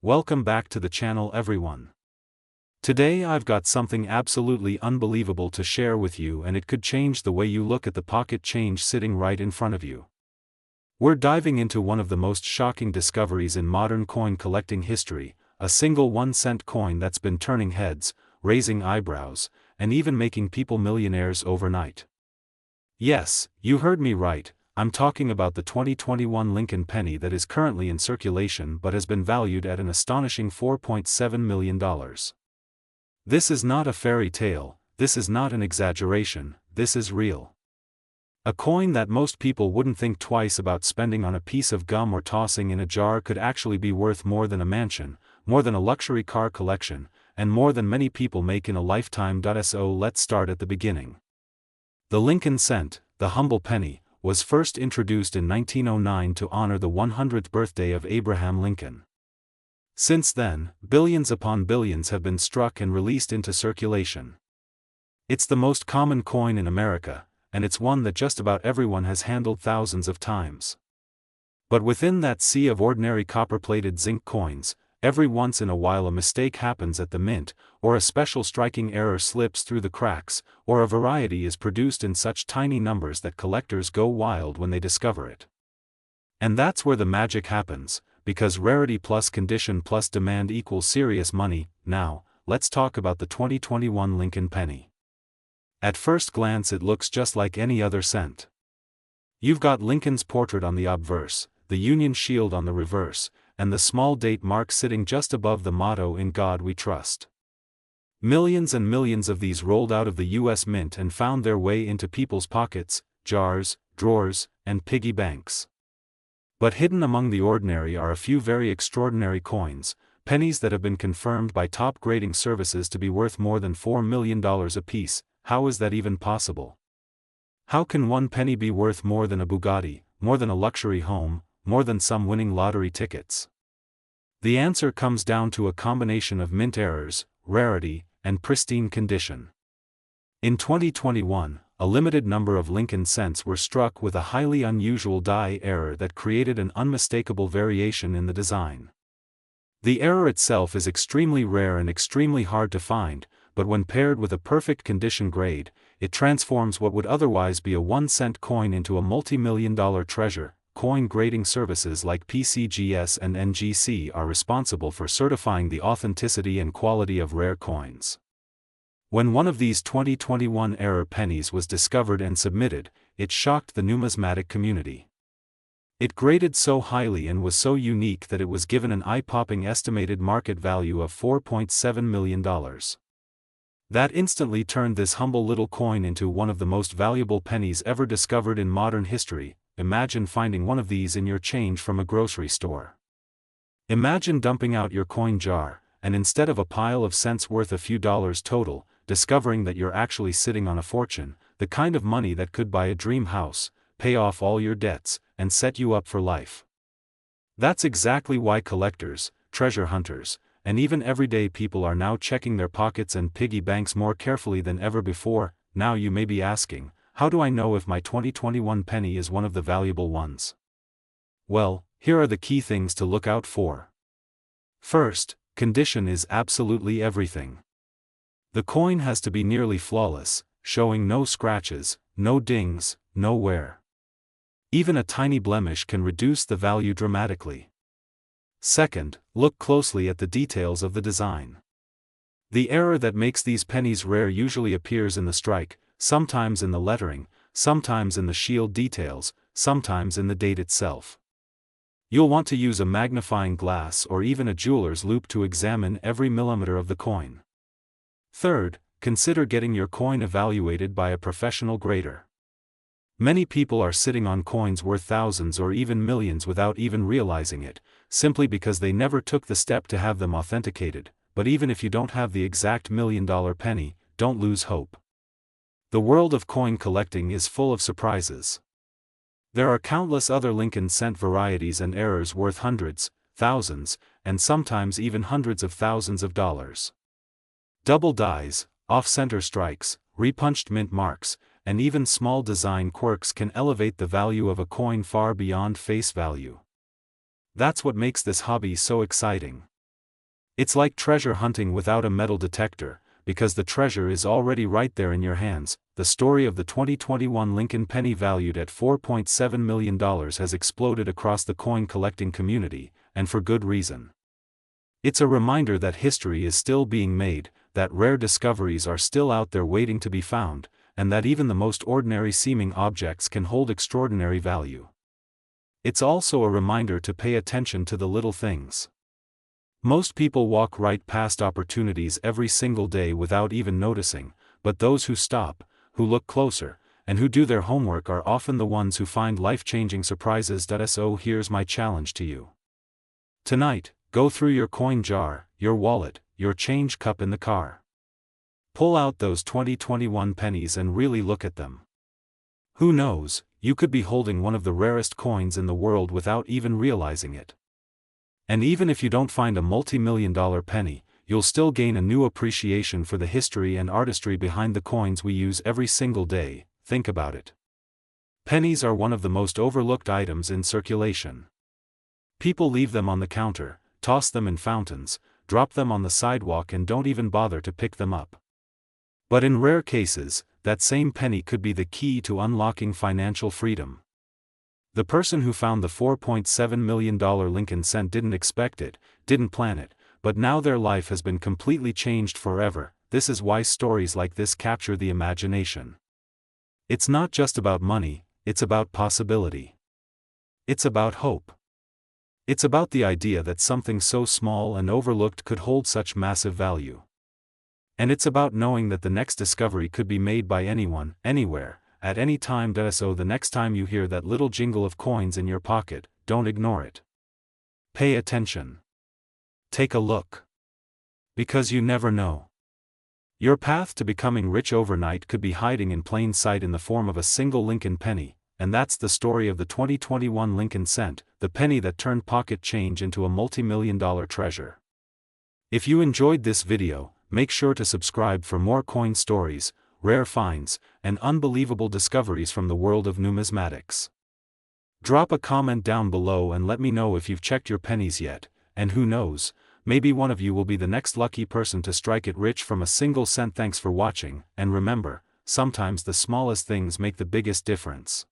Welcome back to the channel everyone. Today I've got something absolutely unbelievable to share with you, and it could change the way you look at the pocket change sitting right in front of you. We're diving into one of the most shocking discoveries in modern coin collecting history, a single 1-cent coin that's been turning heads, raising eyebrows, and even making people millionaires overnight. Yes, you heard me right. I'm talking about the 2021 Lincoln penny that is currently in circulation but has been valued at an astonishing $4.7 million. This is not a fairy tale, this is not an exaggeration, this is real. A coin that most people wouldn't think twice about spending on a piece of gum or tossing in a jar could actually be worth more than a mansion, more than a luxury car collection, and more than many people make in a lifetime. So let's start at the beginning. The Lincoln cent, the humble penny, was first introduced in 1909 to honor the 100th birthday of Abraham Lincoln. Since then, billions upon billions have been struck and released into circulation. It's the most common coin in America, and it's one that just about everyone has handled thousands of times. But within that sea of ordinary copper-plated zinc coins, every once in a while a mistake happens at the mint, or a special striking error slips through the cracks, or a variety is produced in such tiny numbers that collectors go wild when they discover it. And that's where the magic happens, because rarity plus condition plus demand equals serious money. Now, let's talk about the 2021 Lincoln penny. At first glance it looks just like any other cent. You've got Lincoln's portrait on the obverse, the Union shield on the reverse, and the small date mark sitting just above the motto "In God We Trust." Millions and millions of these rolled out of the U.S. Mint and found their way into people's pockets, jars, drawers, and piggy banks. But hidden among the ordinary are a few very extraordinary coins, pennies that have been confirmed by top grading services to be worth more than $4 million apiece. How is that even possible? How can one penny be worth more than a Bugatti, more than a luxury home, more than some winning lottery tickets? The answer comes down to a combination of mint errors, rarity, and pristine condition. In 2021, a limited number of Lincoln cents were struck with a highly unusual die error that created an unmistakable variation in the design. The error itself is extremely rare and extremely hard to find, but when paired with a perfect condition grade, it transforms what would otherwise be a 1-cent coin into a multi-million-dollar treasure. Coin grading services like PCGS and NGC are responsible for certifying the authenticity and quality of rare coins. When one of these 2021 error pennies was discovered and submitted, it shocked the numismatic community. It graded so highly and was so unique that it was given an eye-popping estimated market value of $4.7 million. That instantly turned this humble little coin into one of the most valuable pennies ever discovered in modern history. Imagine finding one of these in your change from a grocery store. Imagine dumping out your coin jar, and instead of a pile of cents worth a few dollars total, discovering that you're actually sitting on a fortune, the kind of money that could buy a dream house, pay off all your debts, and set you up for life. That's exactly why collectors, treasure hunters, and even everyday people are now checking their pockets and piggy banks more carefully than ever before. Now you may be asking, how do I know if my 2021 penny is one of the valuable ones? Well, here are the key things to look out for. First, condition is absolutely everything. The coin has to be nearly flawless, showing no scratches, no dings, no wear. Even a tiny blemish can reduce the value dramatically. Second, look closely at the details of the design. The error that makes these pennies rare usually appears in the strike, sometimes in the lettering, sometimes in the shield details, sometimes in the date itself. You'll want to use a magnifying glass or even a jeweler's loupe to examine every millimeter of the coin. Third, consider getting your coin evaluated by a professional grader. Many people are sitting on coins worth thousands or even millions without even realizing it, simply because they never took the step to have them authenticated. But even if you don't have the exact $1 million penny, don't lose hope. The world of coin collecting is full of surprises. There are countless other Lincoln cent varieties and errors worth hundreds, thousands, and sometimes even hundreds of thousands of dollars. Double dies, off-center strikes, repunched mint marks, and even small design quirks can elevate the value of a coin far beyond face value. That's what makes this hobby so exciting. It's like treasure hunting without a metal detector, because the treasure is already right there in your hands. The story of the 2021 Lincoln penny valued at $4.7 million has exploded across the coin collecting community, and for good reason. It's a reminder that history is still being made, that rare discoveries are still out there waiting to be found, and that even the most ordinary seeming objects can hold extraordinary value. It's also a reminder to pay attention to the little things. Most people walk right past opportunities every single day without even noticing, but those who stop, who look closer, and who do their homework are often the ones who find life-changing surprises. So here's my challenge to you. Tonight, go through your coin jar, your wallet, your change cup in the car. Pull out those 2021 pennies and really look at them. Who knows, you could be holding one of the rarest coins in the world without even realizing it. And even if you don't find a multi-million-dollar penny, you'll still gain a new appreciation for the history and artistry behind the coins we use every single day. Think about it. Pennies are one of the most overlooked items in circulation. People leave them on the counter, toss them in fountains, drop them on the sidewalk and don't even bother to pick them up. But in rare cases, that same penny could be the key to unlocking financial freedom. The person who found the $4.7 million Lincoln cent didn't expect it, didn't plan it, but now their life has been completely changed forever. This is why stories like this capture the imagination. It's not just about money, it's about possibility. It's about hope. It's about the idea that something so small and overlooked could hold such massive value. And it's about knowing that the next discovery could be made by anyone, anywhere, at any time. So the next time you hear that little jingle of coins in your pocket, don't ignore it. Pay attention. Take a look. Because you never know. Your path to becoming rich overnight could be hiding in plain sight in the form of a single Lincoln penny, and that's the story of the 2021 Lincoln cent, the penny that turned pocket change into a multi-million-dollar treasure. If you enjoyed this video, make sure to subscribe for more coin stories, rare finds, and unbelievable discoveries from the world of numismatics. Drop a comment down below and let me know if you've checked your pennies yet, and who knows, maybe one of you will be the next lucky person to strike it rich from a single cent. Thanks for watching, and remember, sometimes the smallest things make the biggest difference.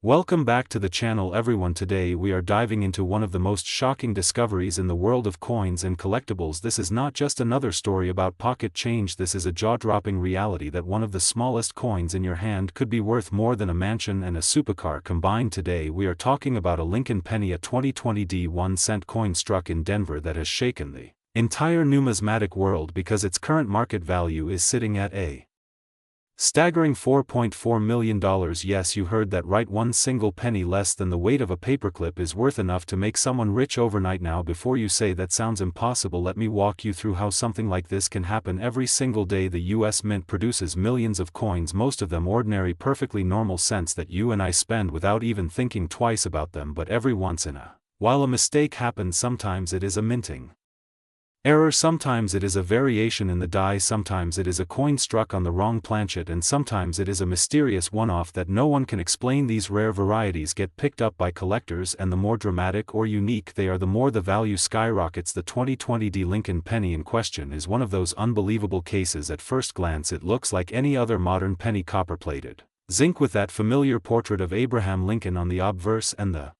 Welcome back to the channel everyone. Today we are diving into one of the most shocking discoveries in the world of coins and collectibles. This is not just another story about pocket change, this is a jaw-dropping reality that one of the smallest coins in your hand could be worth more than a mansion and a supercar combined. Today we are talking about a Lincoln penny, a 2020 1 cent coin struck in Denver that has shaken the entire numismatic world because its current market value is sitting at a staggering $4.4 million. Yes, you heard that right, one single penny less than the weight of a paperclip is worth enough to make someone rich overnight. Now before you say that sounds impossible, let me walk you through how something like this can happen every single day. The US Mint produces millions of coins, most of them ordinary, perfectly normal cents that you and I spend without even thinking twice about them. But every once in a while a mistake happens. Sometimes it is a minting error, sometimes it is a variation in the die, sometimes it is a coin struck on the wrong planchet, and sometimes it is a mysterious one-off that no one can explain. These rare varieties get picked up by collectors, and the more dramatic or unique they are, the more the value skyrockets. The 2020 Lincoln penny in question is one of those unbelievable cases. At first glance it looks like any other modern penny, copper-plated, zinc with that familiar portrait of Abraham Lincoln on the obverse and the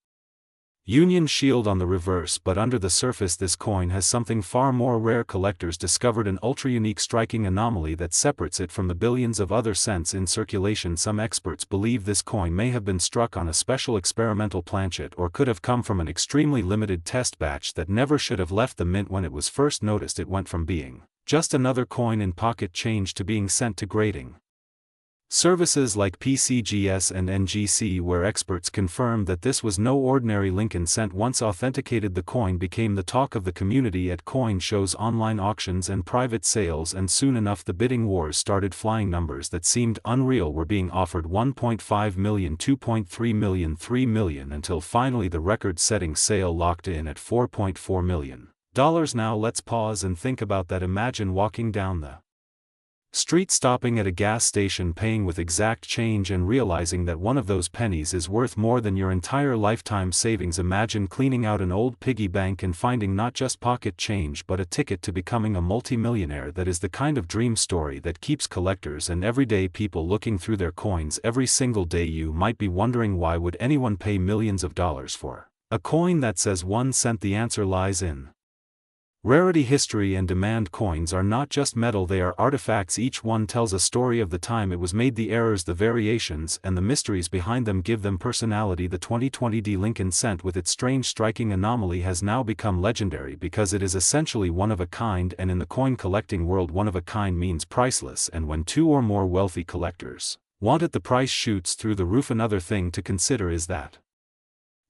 Union shield on the reverse, but under the surface this coin has something far more rare. Collectors discovered an ultra-unique, striking anomaly that separates it from the billions of other cents in circulation. Some experts believe this coin may have been struck on a special experimental planchet or could have come from an extremely limited test batch that never should have left the mint. When it was first noticed, it went from being just another coin in pocket change to being sent to grading services like PCGS and NGC, where experts confirmed that this was no ordinary Lincoln cent. Once authenticated, the coin became the talk of the community at coin shows, online auctions and private sales, and soon enough the bidding wars started flying. Numbers that seemed unreal were being offered: 1.5 million, 2.3 million, 3 million, until finally the record-setting sale locked in at $4.4 million. Now let's pause and think about that. Imagine walking down the Street stopping at a gas station, paying with exact change and realizing that one of those pennies is worth more than your entire lifetime savings. Imagine cleaning out an old piggy bank and finding not just pocket change but a ticket to becoming a multimillionaire. That is the kind of dream story that keeps collectors and everyday people looking through their coins every single day. You might be wondering, why would anyone pay millions of dollars for a coin that says 1 cent? The answer lies in rarity. History and demand. Coins are not just metal, they are artifacts. Each one tells a story of the time it was made. The errors, the variations, and the mysteries behind them give them personality. The 2020 Lincoln cent, with its strange, striking anomaly, has now become legendary because it is essentially one of a kind, and in the coin collecting world, one of a kind means priceless, and when two or more wealthy collectors want it, the price shoots through the roof. Another thing to consider is that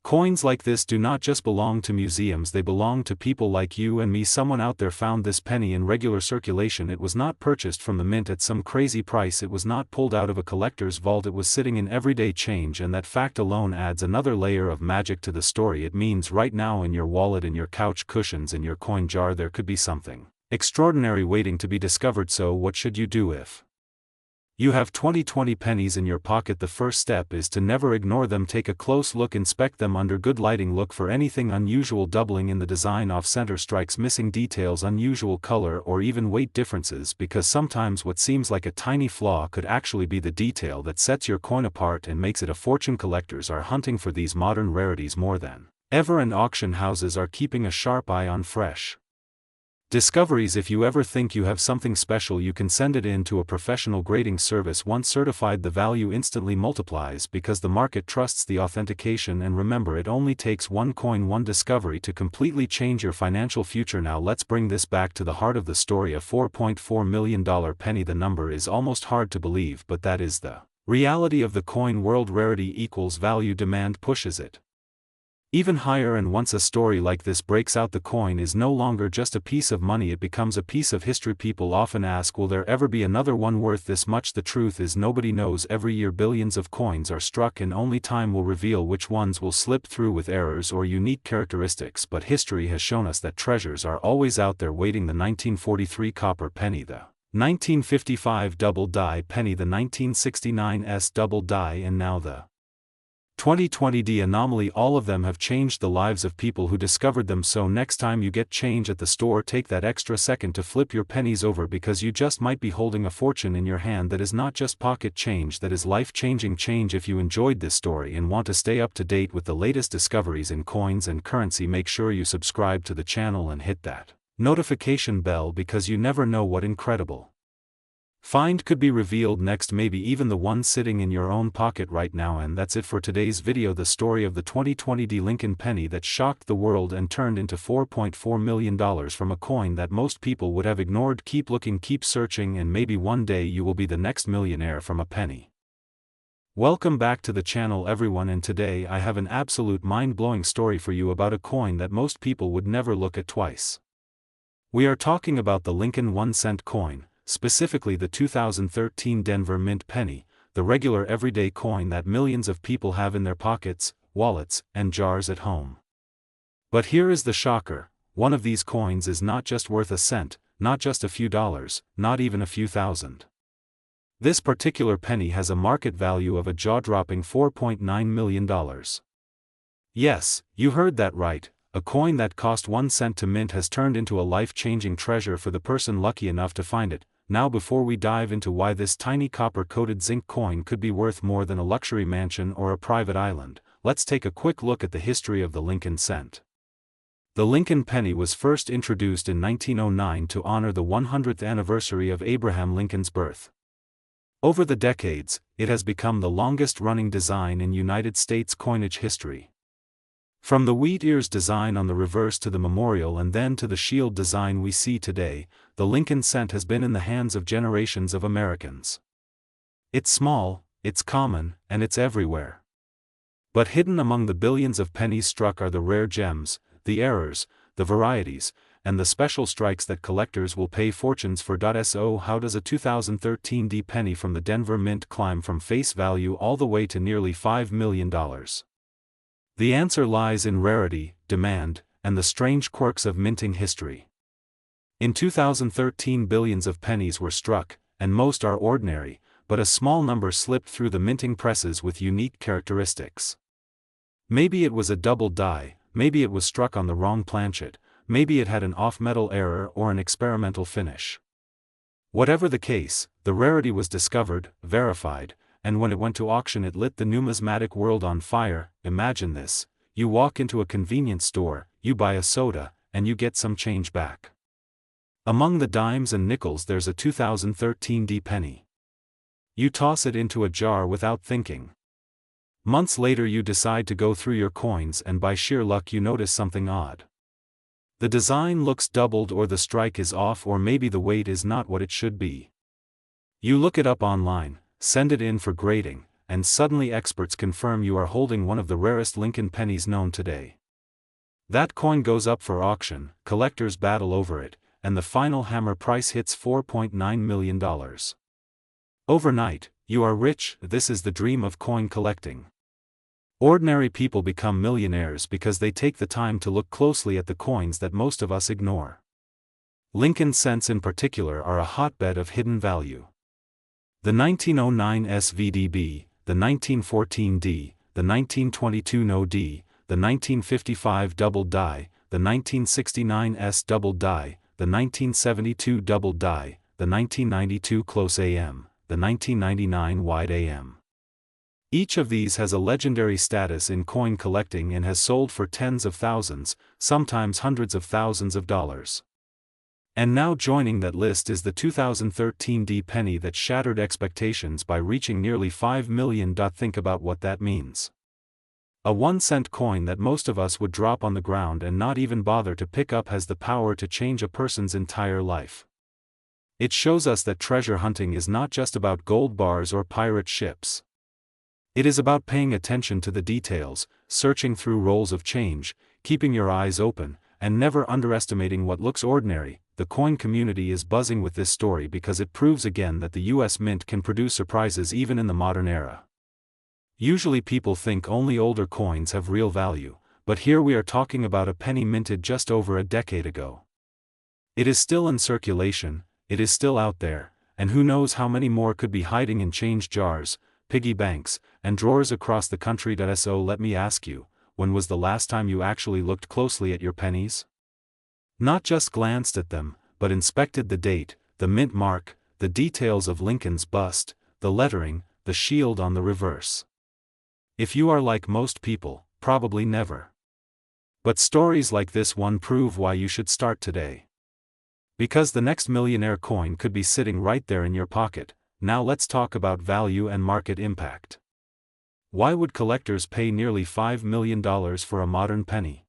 coins like this do not just belong to museums, they belong to people like you and me. Someone out there found this penny in regular circulation. It was not purchased from the mint at some crazy price. It was not pulled out of a collector's vault. It was sitting in everyday change, and that fact alone adds another layer of magic to the story. It means right now, in your wallet, in your couch cushions, in your coin jar, there could be something extraordinary waiting to be discovered. So what should you do if you have 2020 pennies in your pocket? The first step is to never ignore them. Take a close look, inspect them under good lighting. Look for anything unusual, doubling in the design, off-center strikes, missing details, unusual color, or even weight differences, because sometimes what seems like a tiny flaw could actually be the detail that sets your coin apart and makes it a fortune. Collectors are hunting for these modern rarities more than ever, and auction houses are keeping a sharp eye on fresh discoveries. If you ever think you have something special, you can send it in to a professional grading service. Once certified, the value instantly multiplies because the market trusts the authentication. And remember, it only takes one coin, one discovery, to completely change your financial future. Now let's bring this back to the heart of the story. A $4.4 million penny. The number is almost hard to believe, but that is the reality of the coin world. Rarity equals value, demand pushes it even higher, and once a story like this breaks out, the coin is no longer just a piece of money, it becomes a piece of history. People often ask, will there ever be another one worth this much? The truth is, nobody knows. Every year billions of coins are struck, and only time will reveal which ones will slip through with errors or unique characteristics. But history has shown us that treasures are always out there waiting. The 1943 copper penny, the 1955 double die penny, the 1969 double die, and now the 2020 anomaly. All of them have changed the lives of people who discovered them. So next time you get change at the store, take that extra second to flip your pennies over, because you just might be holding a fortune in your hand that is not just pocket change, that is life-changing change. If you enjoyed this story and want to stay up to date with the latest discoveries in coins and currency, make sure you subscribe to the channel and hit that notification bell, because you never know what incredible find could be revealed next, maybe even the one sitting in your own pocket right now. And that's it for today's video, the story of the 2020 Lincoln penny that shocked the world and turned into $4.4 million from a coin that most people would have ignored. Keep looking, keep searching, and maybe one day you will be the next millionaire from a penny. Welcome back to the channel, everyone, and today I have an absolute mind-blowing story for you about a coin that most people would never look at twice. We are talking about the Lincoln 1-cent coin, specifically the 2013 Denver Mint penny, the regular everyday coin that millions of people have in their pockets, wallets, and jars at home. But here is the shocker: one of these coins is not just worth a cent, not just a few dollars, not even a few thousand. This particular penny has a market value of a jaw-dropping $4.9 million. Yes, you heard that right. A coin that cost 1 cent to mint has turned into a life-changing treasure for the person lucky enough to find it. Now, before we dive into why this tiny copper-coated zinc coin could be worth more than a luxury mansion or a private island, let's take a quick look at the history of the Lincoln cent. The Lincoln penny was first introduced in 1909 to honor the 100th anniversary of Abraham Lincoln's birth. Over the decades, it has become the longest-running design in United States coinage history. From the wheat ears design on the reverse to the memorial and then to the shield design we see today, the Lincoln cent has been in the hands of generations of Americans. It's small, it's common, and it's everywhere. But hidden among the billions of pennies struck are the rare gems, the errors, the varieties, and the special strikes that collectors will pay fortunes for. So how does a 2013 penny from the Denver Mint climb from face value all the way to nearly $5 million? The answer lies in rarity, demand, and the strange quirks of minting history. In 2013, billions of pennies were struck, and most are ordinary, but a small number slipped through the minting presses with unique characteristics. Maybe it was a double die, maybe it was struck on the wrong planchet, maybe it had an off-metal error or an experimental finish. Whatever the case, the rarity was discovered, verified, and when it went to auction it lit the numismatic world on fire. Imagine this: you walk into a convenience store, you buy a soda, and you get some change back. Among the dimes and nickels there's a 2013 D penny. You toss it into a jar without thinking. Months later you decide to go through your coins and by sheer luck you notice something odd. The design looks doubled, or the strike is off, or maybe the weight is not what it should be. You look it up online, send it in for grading, and suddenly experts confirm you are holding one of the rarest Lincoln pennies known today. That coin goes up for auction, collectors battle over it, and the final hammer price hits $4.9 million. Overnight, you are rich. This is the dream of coin collecting. Ordinary people become millionaires because they take the time to look closely at the coins that most of us ignore. Lincoln cents in particular are a hotbed of hidden value. The 1909 SVDB, the 1914 D, the 1922 No D, the 1955 Double Die, the 1969 S Double Die, the 1972 Double Die, the 1992 Close AM, the 1999 Wide AM. Each of these has a legendary status in coin collecting and has sold for tens of thousands, sometimes hundreds of thousands of dollars. And now joining that list is the 2013 D penny that shattered expectations by reaching nearly $5 million. Think about what that means. A 1-cent coin that most of us would drop on the ground and not even bother to pick up has the power to change a person's entire life. It shows us that treasure hunting is not just about gold bars or pirate ships. It is about paying attention to the details, searching through rolls of change, keeping your eyes open, and never underestimating what looks ordinary. The coin community is buzzing with this story because it proves again that the US Mint can produce surprises even in the modern era. Usually people think only older coins have real value, but here we are talking about a penny minted just over a decade ago. It is still in circulation, it is still out there, and who knows how many more could be hiding in change jars, piggy banks, and drawers across the country. So let me ask you, when was the last time you actually looked closely at your pennies? Not just glanced at them, but inspected the date, the mint mark, the details of Lincoln's bust, the lettering, the shield on the reverse. If you are like most people, probably never. But stories like this one prove why you should start today. Because the next millionaire coin could be sitting right there in your pocket. Now let's talk about value and market impact. Why would collectors pay nearly $5 million for a modern penny?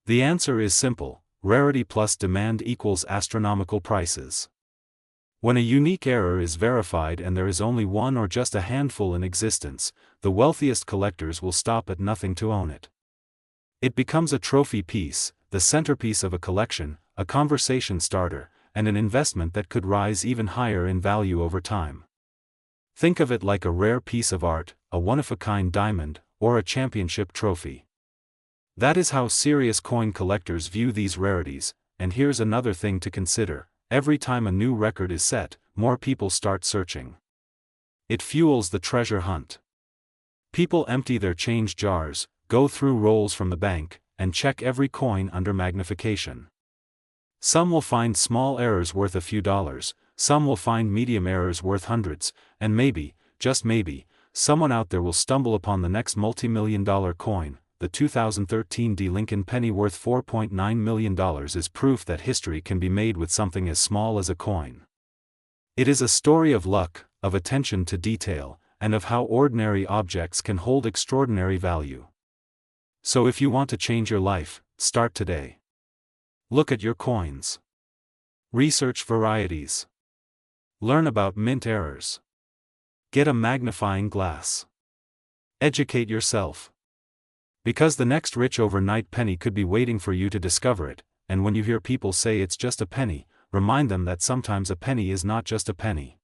The answer is simple: rarity plus demand equals astronomical prices. When a unique error is verified and there is only one or just a handful in existence, the wealthiest collectors will stop at nothing to own it. It becomes a trophy piece, the centerpiece of a collection, a conversation starter, and an investment that could rise even higher in value over time. Think of it like a rare piece of art, a one-of-a-kind diamond, or a championship trophy. That is how serious coin collectors view these rarities. And here's another thing to consider: every time a new record is set, more people start searching. It fuels the treasure hunt. People empty their change jars, go through rolls from the bank, and check every coin under magnification. Some will find small errors worth a few dollars, some will find medium errors worth hundreds, and maybe, just maybe, someone out there will stumble upon the next multi-million-dollar coin. The 2013 D Lincoln penny worth $4.9 million is proof that history can be made with something as small as a coin. It is a story of luck, of attention to detail, and of how ordinary objects can hold extraordinary value. So if you want to change your life, start today. Look at your coins. Research varieties. Learn about mint errors. Get a magnifying glass. Educate yourself. Because the next rich overnight penny could be waiting for you to discover it, and when you hear people say it's just a penny, remind them that sometimes a penny is not just a penny.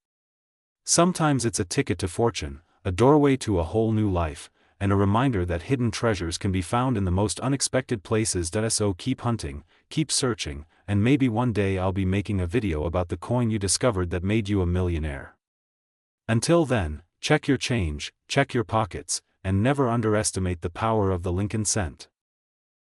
Sometimes it's a ticket to fortune, a doorway to a whole new life, and a reminder that hidden treasures can be found in the most unexpected places. So keep hunting, keep searching, and maybe one day I'll be making a video about the coin you discovered that made you a millionaire. Until then, check your change, check your pockets, and never underestimate the power of the Lincoln cent.